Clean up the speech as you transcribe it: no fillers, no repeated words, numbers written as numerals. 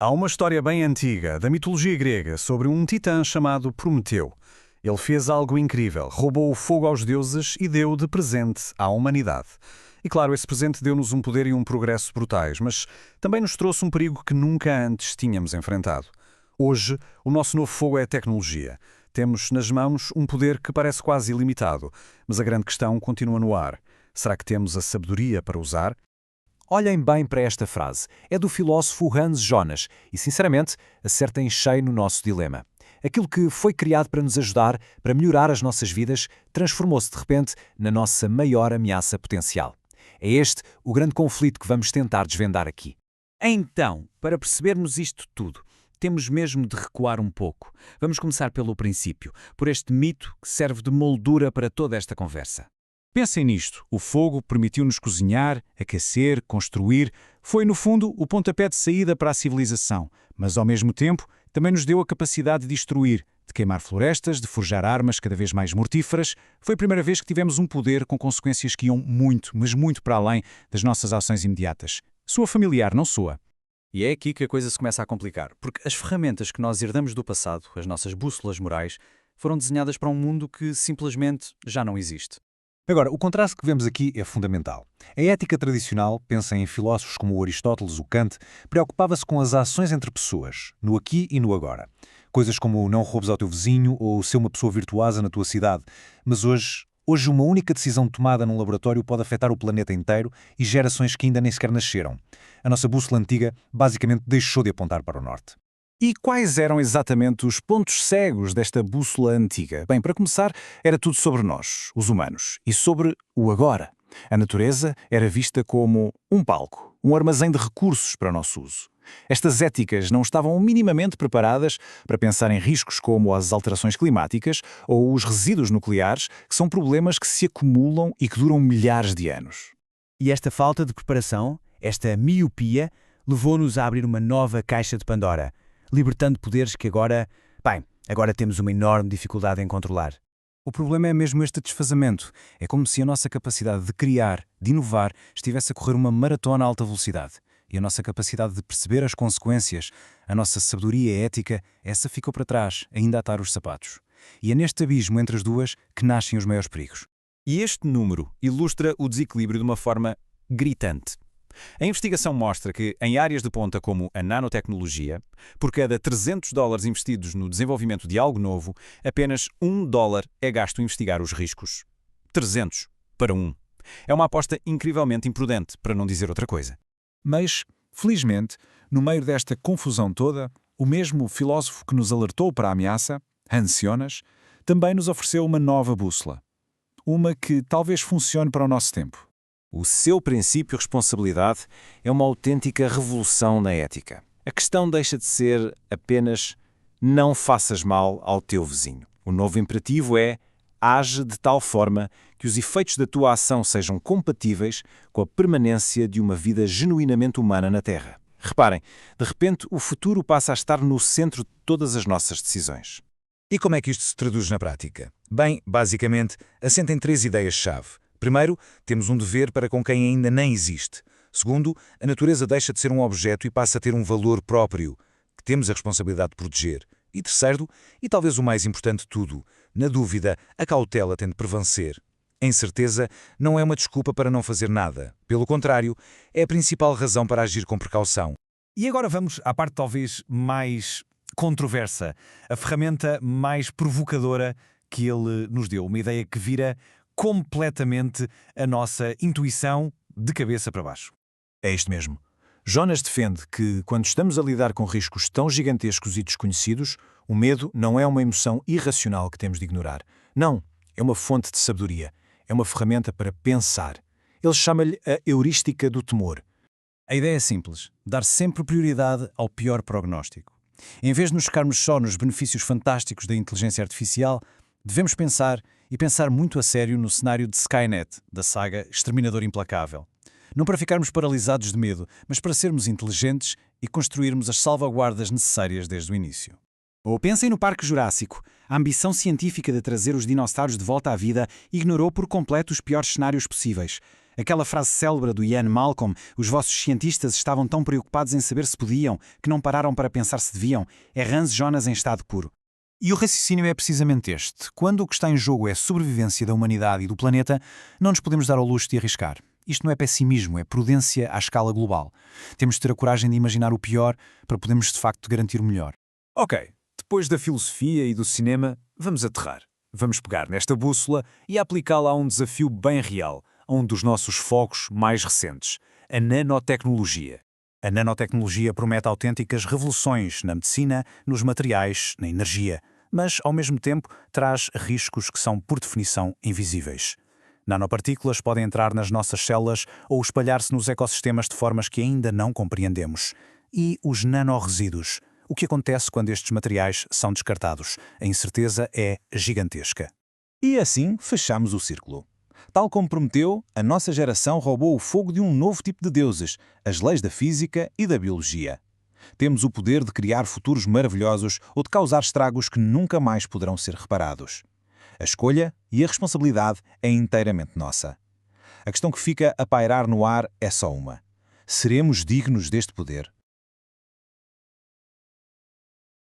Há uma história bem antiga, da mitologia grega, sobre um titã chamado Prometeu. Ele fez algo incrível, roubou o fogo aos deuses e deu de presente à humanidade. E claro, esse presente deu-nos um poder e um progresso brutais, mas também nos trouxe um perigo que nunca antes tínhamos enfrentado. Hoje, o nosso novo fogo é a tecnologia. Temos nas mãos um poder que parece quase ilimitado, mas a grande questão continua no ar. Será que temos a sabedoria para usar? Olhem bem para esta frase. É do filósofo Hans Jonas e, sinceramente, acerta em cheio no nosso dilema. Aquilo que foi criado para nos ajudar, para melhorar as nossas vidas, transformou-se de repente na nossa maior ameaça potencial. É este o grande conflito que vamos tentar desvendar aqui. Então, para percebermos isto tudo, temos mesmo de recuar um pouco. Vamos começar pelo princípio, por este mito que serve de moldura para toda esta conversa. Pensem nisto. O fogo permitiu-nos cozinhar, aquecer, construir. Foi, no fundo, o pontapé de saída para a civilização, mas, ao mesmo tempo, também nos deu a capacidade de destruir, de queimar florestas, de forjar armas cada vez mais mortíferas. Foi a primeira vez que tivemos um poder com consequências que iam muito, mas muito para além das nossas ações imediatas. Soa familiar, não soa? E é aqui que a coisa se começa a complicar, porque as ferramentas que nós herdamos do passado, as nossas bússolas morais, foram desenhadas para um mundo que simplesmente já não existe. Agora, o contraste que vemos aqui é fundamental. A ética tradicional, pensa em filósofos como o Aristóteles, o Kant, preocupava-se com as ações entre pessoas, no aqui e no agora. Coisas como não roubes ao teu vizinho ou ser uma pessoa virtuosa na tua cidade. Mas hoje uma única decisão tomada num laboratório pode afetar o planeta inteiro e gerações que ainda nem sequer nasceram. A nossa bússola antiga basicamente deixou de apontar para o norte. E quais eram exatamente os pontos cegos desta bússola antiga? Bem, para começar, era tudo sobre nós, os humanos, e sobre o agora. A natureza era vista como um palco, um armazém de recursos para o nosso uso. Estas éticas não estavam minimamente preparadas para pensar em riscos como as alterações climáticas ou os resíduos nucleares, que são problemas que se acumulam e que duram milhares de anos. E esta falta de preparação, esta miopia, levou-nos a abrir uma nova caixa de Pandora, libertando poderes que agora temos uma enorme dificuldade em controlar. O problema é mesmo este desfazamento. É como se a nossa capacidade de criar, de inovar, estivesse a correr uma maratona a alta velocidade. E a nossa capacidade de perceber as consequências, a nossa sabedoria ética, essa ficou para trás, ainda a atar os sapatos. E é neste abismo entre as duas que nascem os maiores perigos. E este número ilustra o desequilíbrio de uma forma gritante. A investigação mostra que, em áreas de ponta como a nanotecnologia, por cada $300 investidos no desenvolvimento de algo novo, apenas $1 é gasto em investigar os riscos. 300 para 1. É uma aposta incrivelmente imprudente, para não dizer outra coisa. Mas, felizmente, no meio desta confusão toda, o mesmo filósofo que nos alertou para a ameaça, Hans Jonas, também nos ofereceu uma nova bússola. Uma que talvez funcione para o nosso tempo. O seu princípio responsabilidade é uma autêntica revolução na ética. A questão deixa de ser apenas não faças mal ao teu vizinho. O novo imperativo é age de tal forma que os efeitos da tua ação sejam compatíveis com a permanência de uma vida genuinamente humana na Terra. Reparem, de repente o futuro passa a estar no centro de todas as nossas decisões. E como é que isto se traduz na prática? Bem, basicamente, assenta em 3 ideias-chave. Primeiro, temos um dever para com quem ainda nem existe. Segundo, a natureza deixa de ser um objeto e passa a ter um valor próprio, que temos a responsabilidade de proteger. E terceiro, e talvez o mais importante de tudo, na dúvida, a cautela tem de prevalecer. A incerteza não é uma desculpa para não fazer nada. Pelo contrário, é a principal razão para agir com precaução. E agora vamos à parte talvez mais controversa, a ferramenta mais provocadora que ele nos deu, uma ideia que vira completamente a nossa intuição de cabeça para baixo. É isto mesmo. Jonas defende que, quando estamos a lidar com riscos tão gigantescos e desconhecidos, o medo não é uma emoção irracional que temos de ignorar. Não, é uma fonte de sabedoria. É uma ferramenta para pensar. Ele chama-lhe a heurística do temor. A ideia é simples, dar sempre prioridade ao pior prognóstico. Em vez de nos focarmos só nos benefícios fantásticos da inteligência artificial, devemos pensar muito a sério no cenário de Skynet, da saga Exterminador Implacável. Não para ficarmos paralisados de medo, mas para sermos inteligentes e construirmos as salvaguardas necessárias desde o início. Ou pensem no Parque Jurássico. A ambição científica de trazer os dinossauros de volta à vida ignorou por completo os piores cenários possíveis. Aquela frase célebre do Ian Malcolm, os vossos cientistas estavam tão preocupados em saber se podiam, que não pararam para pensar se deviam, é Hans Jonas em estado puro. E o raciocínio é precisamente este. Quando o que está em jogo é a sobrevivência da humanidade e do planeta, não nos podemos dar ao luxo de arriscar. Isto não é pessimismo, é prudência à escala global. Temos de ter a coragem de imaginar o pior para podermos de facto garantir o melhor. Ok, depois da filosofia e do cinema, vamos aterrar. Vamos pegar nesta bússola e aplicá-la a um desafio bem real, a um dos nossos focos mais recentes, a nanotecnologia. A nanotecnologia promete autênticas revoluções na medicina, nos materiais, na energia, mas, ao mesmo tempo, traz riscos que são, por definição, invisíveis. Nanopartículas podem entrar nas nossas células ou espalhar-se nos ecossistemas de formas que ainda não compreendemos. E os nanorresíduos? O que acontece quando estes materiais são descartados? A incerteza é gigantesca. E assim fechamos o círculo. Tal como prometeu, a nossa geração roubou o fogo de um novo tipo de deuses, as leis da física e da biologia. Temos o poder de criar futuros maravilhosos ou de causar estragos que nunca mais poderão ser reparados. A escolha e a responsabilidade é inteiramente nossa. A questão que fica a pairar no ar é só uma. Seremos dignos deste poder?